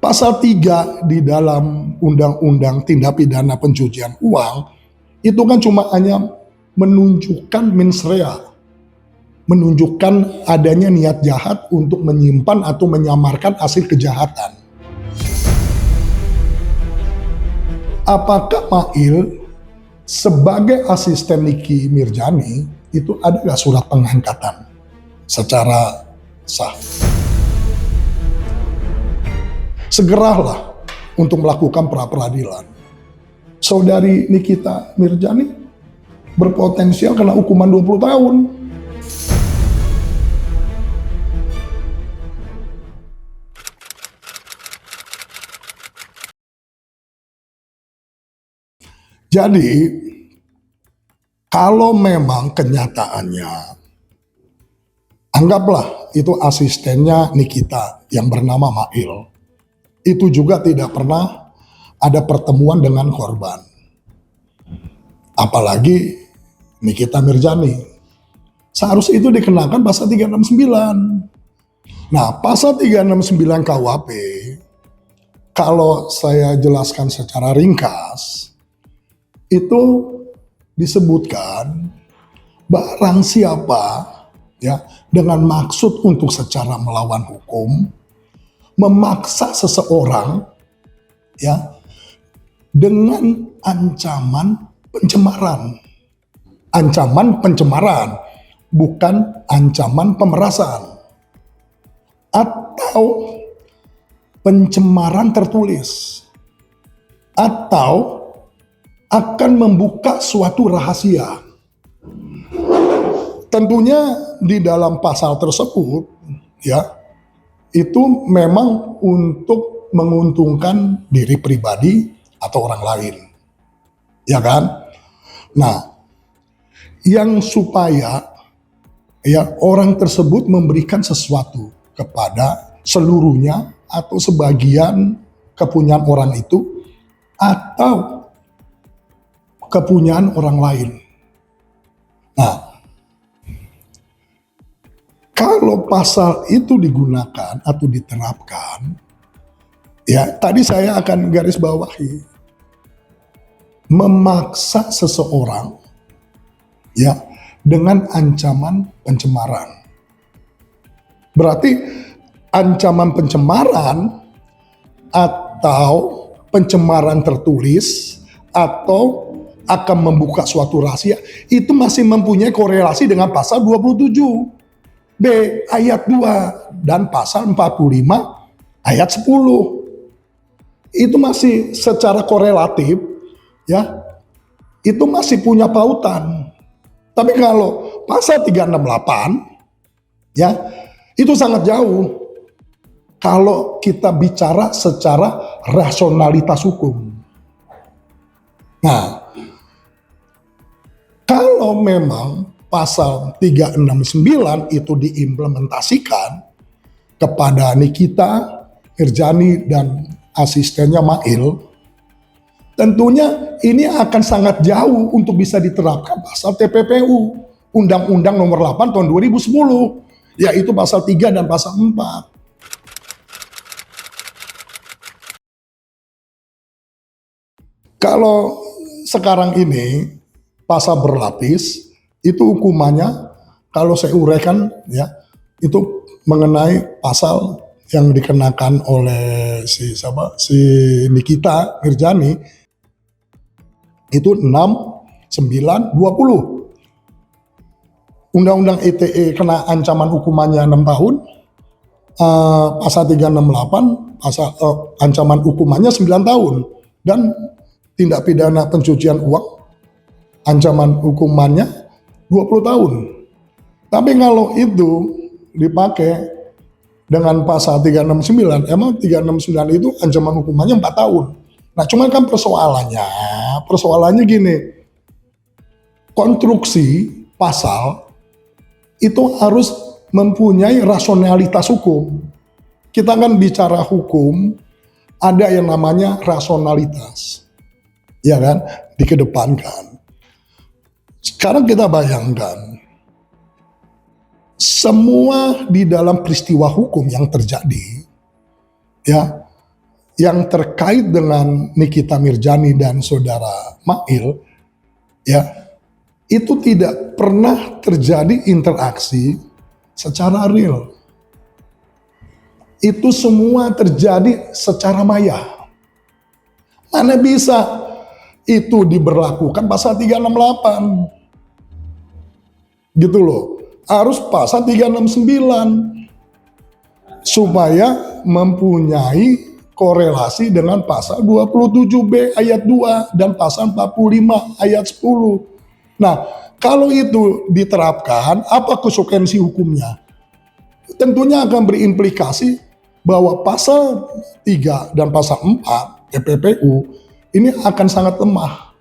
Pasal 3 di dalam Undang-Undang Tindak Pidana Pencucian Uang, itu kan cuma hanya menunjukkan mens rea, menunjukkan adanya niat jahat untuk menyimpan atau menyamarkan hasil kejahatan. Apakah Mail sebagai asisten Niki Mirjani itu ada nggak surat pengangkatan secara sah? Segeralah untuk melakukan pra-peradilan. Saudari Nikita Mirjani berpotensial kena hukuman 20 tahun. Jadi, kalau memang kenyataannya, anggaplah itu asistennya Nikita yang bernama Mail, itu juga tidak pernah ada pertemuan dengan korban. Apalagi Nikita Mirjani. Seharusnya itu dikenakan pasal 369. Nah, pasal 369 KUHP, kalau saya jelaskan secara ringkas, itu disebutkan barang siapa ya dengan maksud untuk secara melawan hukum memaksa seseorang ya dengan ancaman pencemaran. Ancaman pencemaran, bukan ancaman pemerasan. Atau pencemaran tertulis. Atau akan membuka suatu rahasia. Tentunya di dalam pasal tersebut ya itu memang untuk menguntungkan diri pribadi atau orang lain. Ya kan? Nah, yang supaya ya orang tersebut memberikan sesuatu kepada seluruhnya atau sebagian kepunyaan orang itu atau kepunyaan orang lain. Nah, kalau pasal itu digunakan atau diterapkan, ya tadi saya akan garis bawahi, memaksa seseorang ya dengan ancaman pencemaran. Berarti ancaman pencemaran atau pencemaran tertulis atau akan membuka suatu rahasia itu masih mempunyai korelasi dengan pasal 27 B ayat 2 dan pasal 45 ayat 10. Itu masih secara korelatif ya. Itu masih punya pautan. Tapi kalau pasal 368 ya itu sangat jauh. Kalau kita bicara secara rasionalitas hukum. Nah, kalau memang pasal 369 itu diimplementasikan kepada Nikita Mirjani dan asistennya Mail, tentunya ini akan sangat jauh untuk bisa diterapkan pasal TPPU, Undang-Undang Nomor 8 Tahun 2010, yaitu pasal 3 dan pasal 4. Kalau sekarang ini pasal berlapis, itu hukumannya kalau saya uraikan ya itu mengenai pasal yang dikenakan oleh si Nikita Mirjani itu 6, 9, 20. Undang-Undang ITE kena ancaman hukumannya 6 tahun. Pasal 368 pasal ancaman hukumannya 9 tahun dan tindak pidana pencucian uang ancaman hukumannya 20 tahun. Tapi kalau itu dipakai dengan pasal 369, emang 369 itu ancaman hukumannya 4 tahun. Nah, cuma kan persoalannya gini. Konstruksi pasal itu harus mempunyai rasionalitas hukum. Kita kan bicara hukum, ada yang namanya rasionalitas. Ya kan? Dikedepankan. Sekarang kita bayangkan, semua di dalam peristiwa hukum yang terjadi, ya yang terkait dengan Nikita Mirzani dan saudara Mail, ya, itu tidak pernah terjadi interaksi secara real. Itu semua terjadi secara maya. Mana bisa itu diberlakukan pasal 368? Gitu loh. Harus pasal 369 supaya mempunyai korelasi dengan pasal 27B ayat 2 dan pasal 45 ayat 10. Nah, kalau itu diterapkan, apa konsekuensi hukumnya? Tentunya akan berimplikasi bahwa pasal 3 dan pasal 4 TPPU ini akan sangat lemah.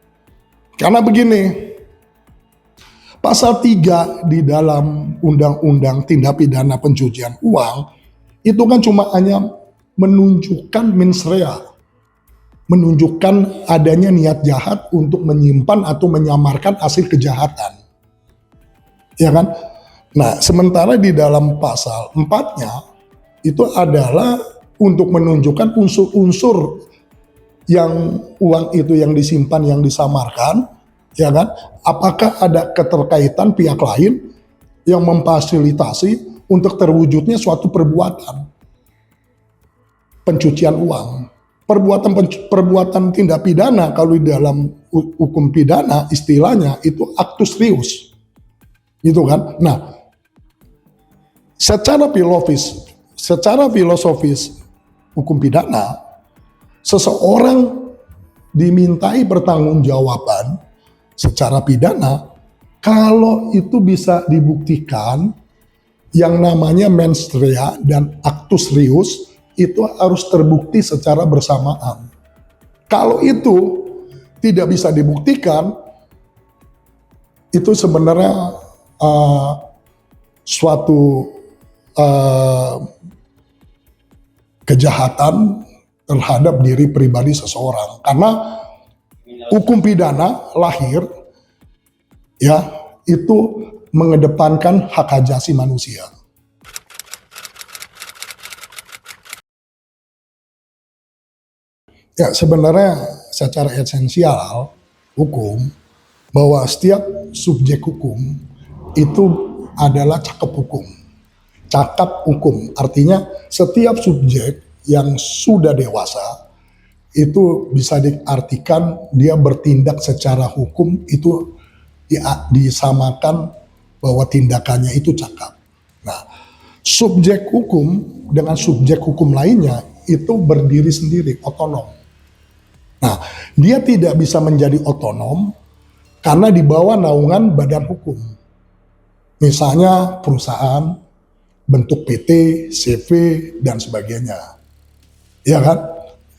Karena begini, pasal 3 di dalam Undang-Undang Tindak Pidana Pencucian Uang itu kan cuma hanya menunjukkan mens rea, menunjukkan adanya niat jahat untuk menyimpan atau menyamarkan hasil kejahatan. Ya kan? Nah, sementara di dalam pasal 4-nya itu adalah untuk menunjukkan unsur-unsur yang uang itu yang disimpan, yang disamarkan, ya kan? Apakah ada keterkaitan pihak lain yang memfasilitasi untuk terwujudnya suatu perbuatan pencucian uang. Perbuatan tindak pidana kalau di dalam hukum pidana istilahnya itu actus reus. Gitu kan? Nah, secara filosofis hukum pidana, seseorang dimintai pertanggungjawaban secara pidana kalau itu bisa dibuktikan yang namanya mens rea dan actus reus itu harus terbukti secara bersamaan. Kalau itu tidak bisa dibuktikan, itu sebenarnya suatu kejahatan terhadap diri pribadi seseorang. Karena hukum pidana lahir, ya, itu mengedepankan hak asasi manusia. Ya, sebenarnya secara esensial hukum bahwa setiap subjek hukum itu adalah cakap hukum. Cakap hukum artinya setiap subjek yang sudah dewasa itu bisa diartikan dia bertindak secara hukum, itu disamakan bahwa tindakannya itu cakap. Nah, subjek hukum dengan subjek hukum lainnya itu berdiri sendiri, otonom. Nah, dia tidak bisa menjadi otonom karena di bawah naungan badan hukum. Misalnya perusahaan, bentuk PT, CV, dan sebagainya. Ya kan?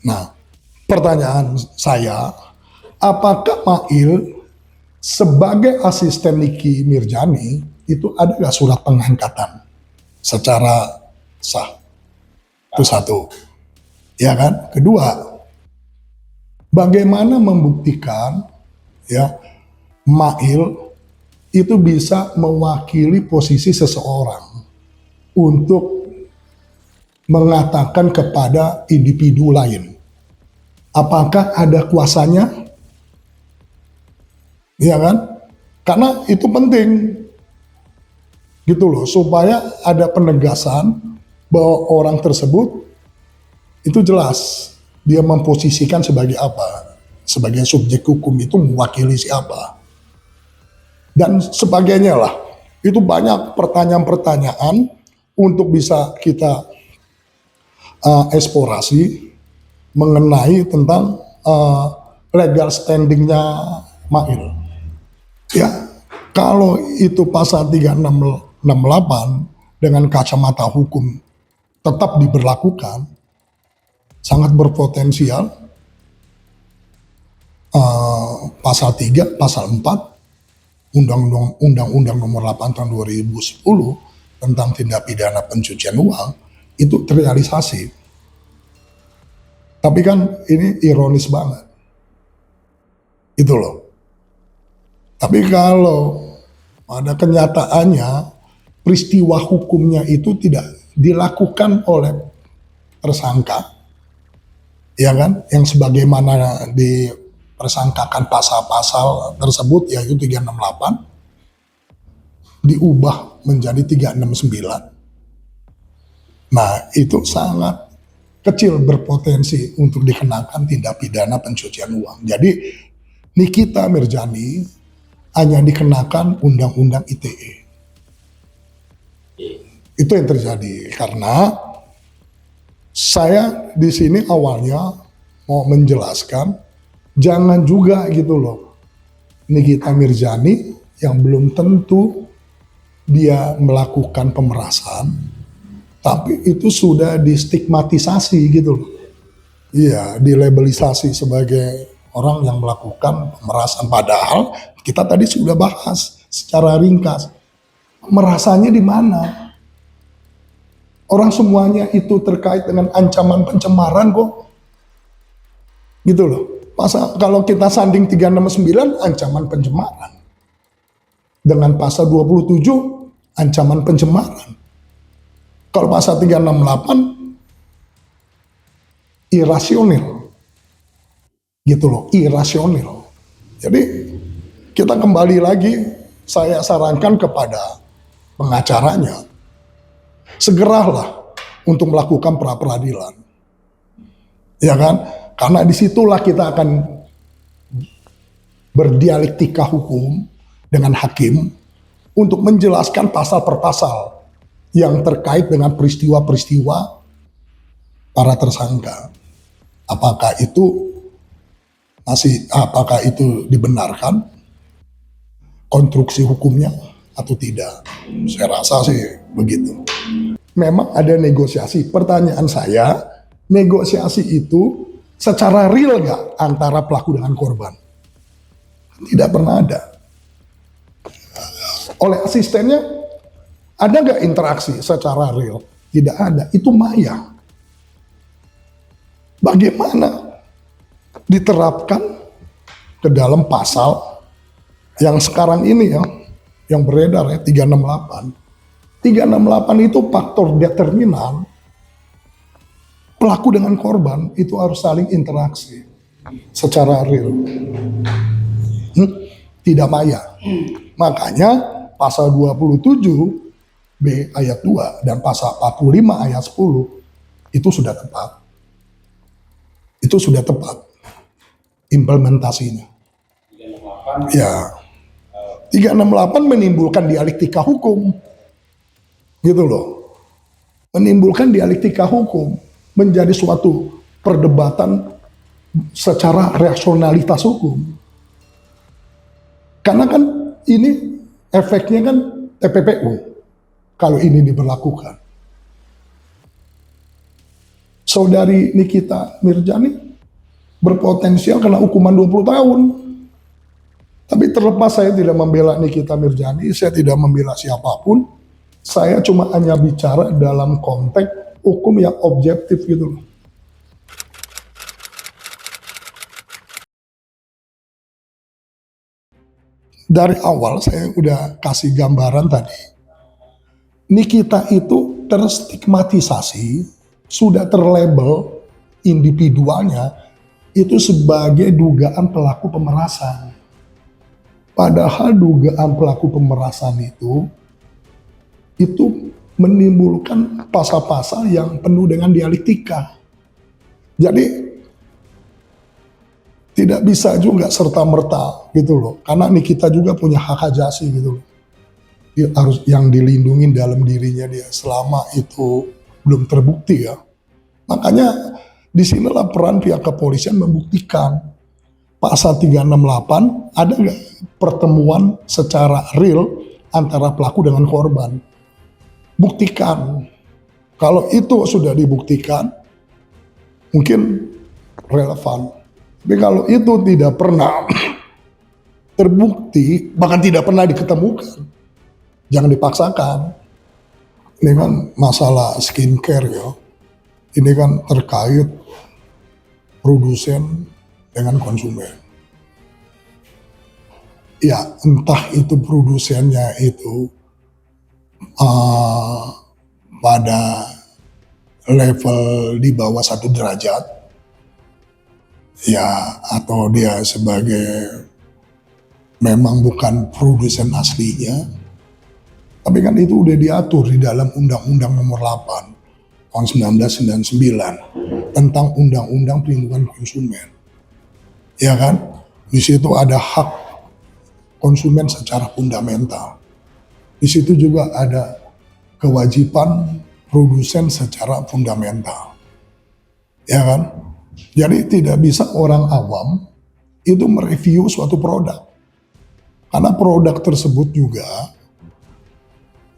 Nah, pertanyaan saya, apakah Mail sebagai asisten Niki Mirzani itu ada nggak surat pengangkatan secara sah? Itu satu. Ya kan? Kedua, bagaimana membuktikan ya Mail itu bisa mewakili posisi seseorang untuk mengatakan kepada individu lain? Apakah ada kuasanya? Ya kan? Karena itu penting gitu loh, supaya ada penegasan bahwa orang tersebut itu jelas dia memposisikan sebagai apa, sebagai subjek hukum itu mewakili siapa, dan sebagainya lah. Itu banyak pertanyaan-pertanyaan untuk bisa kita eksplorasi mengenai tentang legal standingnya Mail. Ya, kalau itu pasal 368 dengan kacamata hukum tetap diberlakukan, sangat berpotensial pasal 3, pasal 4 Undang-Undang Nomor 8 Tahun 2010 tentang tindak pidana pencucian uang itu terrealisasi. Tapi kan ini ironis banget. Itu loh. Tapi kalau pada kenyataannya peristiwa hukumnya itu tidak dilakukan oleh tersangka, ya kan, yang sebagaimana dipersangkakan pasal-pasal tersebut yaitu 368 diubah menjadi 369. Nah, itu sangat kecil berpotensi untuk dikenakan tindak pidana pencucian uang. Jadi Nikita Mirzani hanya dikenakan Undang-Undang ITE. Itu yang terjadi karena saya di sini awalnya mau menjelaskan jangan juga gitu loh Nikita Mirzani yang belum tentu dia melakukan pemerasan, tapi itu sudah distigmatisasi gitu loh. Iya, dilabelisasi sebagai orang yang melakukan pemerasan. Padahal kita tadi sudah bahas secara ringkas. Pemerasannya di mana? Orang semuanya itu terkait dengan ancaman pencemaran kok. Gitu loh. Masa kalau kita sanding 369 ancaman pencemaran. Dengan pasal 27 ancaman pencemaran. Kalau pasal 368 irasional. Gitu loh, irasional. Jadi kita kembali lagi, saya sarankan kepada pengacaranya, segeralah untuk melakukan pra peradilan. Ya kan? Karena disitulah kita akan berdialektika hukum dengan hakim untuk menjelaskan pasal per pasal yang terkait dengan peristiwa-peristiwa para tersangka. Apakah itu dibenarkan konstruksi hukumnya atau tidak? Saya rasa sih begitu. Memang ada negosiasi. Pertanyaan saya, negosiasi itu secara real nggak antara pelaku dengan korban? Tidak pernah ada. Oleh asistennya, ada nggak interaksi secara real? Tidak ada. Itu maya. Bagaimana diterapkan ke dalam pasal yang sekarang ini ya, yang beredar ya, 368. 368 itu faktor determinan pelaku dengan korban itu harus saling interaksi secara real. Tidak maya. Makanya pasal 27 B ayat 2 dan pasal 45 ayat 10 itu sudah tepat. Itu sudah tepat implementasinya. 368. Ya. 368 menimbulkan dialektika hukum. Gitu loh. Menimbulkan dialektika hukum menjadi suatu perdebatan secara rasionalitas hukum. Karena kan ini efeknya kan TPPU kalau ini diberlakukan. Saudari Nikita Mirzani berpotensial kena hukuman 20 tahun. Tapi terlepas saya tidak membela Nikita Mirzani, saya tidak membela siapapun. Saya cuma hanya bicara dalam konteks hukum yang objektif gitu loh. Dari awal saya udah kasih gambaran tadi. Nikita itu terstigmatisasi, sudah terlabel individualnya itu sebagai dugaan pelaku pemerasan. Padahal dugaan pelaku pemerasan itu menimbulkan pasal-pasal yang penuh dengan dialektika. Jadi tidak bisa juga serta-merta gitu loh. Karena Nikita juga punya hak ajasi gitu loh. Dia harus yang dilindungi dalam dirinya dia selama itu belum terbukti ya. Makanya disinilah peran pihak kepolisian membuktikan pasal 368 ada nggak pertemuan secara real antara pelaku dengan korban. Buktikan. Kalau itu sudah dibuktikan, mungkin relevan. Tapi kalau itu tidak pernah terbukti, bahkan tidak pernah diketemukan, jangan dipaksakan. Ini kan masalah skincare ya. Ini kan terkait produsen dengan konsumen. Ya, entah itu produsennya itu pada level di bawah 1 derajat ya, atau dia sebagai memang bukan produsen aslinya, tapi kan itu udah diatur di dalam Undang-Undang Nomor 8 tahun 1999 tentang Undang-Undang Perlindungan Konsumen. Ya kan? Di situ ada hak konsumen secara fundamental. Di situ juga ada kewajiban produsen secara fundamental. Ya kan? Jadi tidak bisa orang awam itu mereview suatu produk. Karena produk tersebut juga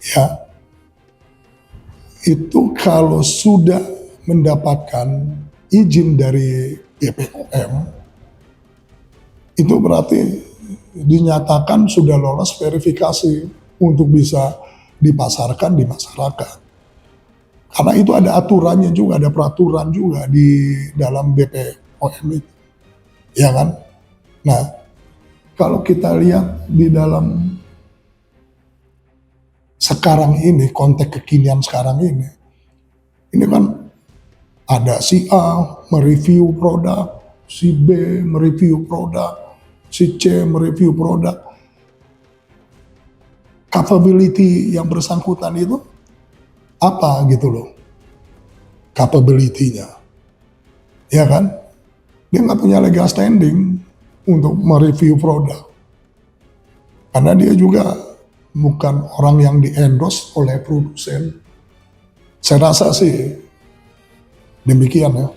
ya itu kalau sudah mendapatkan izin dari BPOM itu berarti dinyatakan sudah lolos verifikasi untuk bisa dipasarkan di masyarakat. Karena itu ada aturannya juga, ada peraturan juga di dalam BPOM itu. Ya kan? Nah, kalau kita lihat di dalam sekarang ini, konteks kekinian sekarang ini kan ada si A mereview produk, si B mereview produk, si C mereview produk. Capability yang bersangkutan itu apa gitu loh, capability-nya. Ya kan? Dia nggak punya legal standing untuk mereview produk. Karena dia juga bukan orang yang di-endorse oleh produsen. Saya rasa sih demikian ya.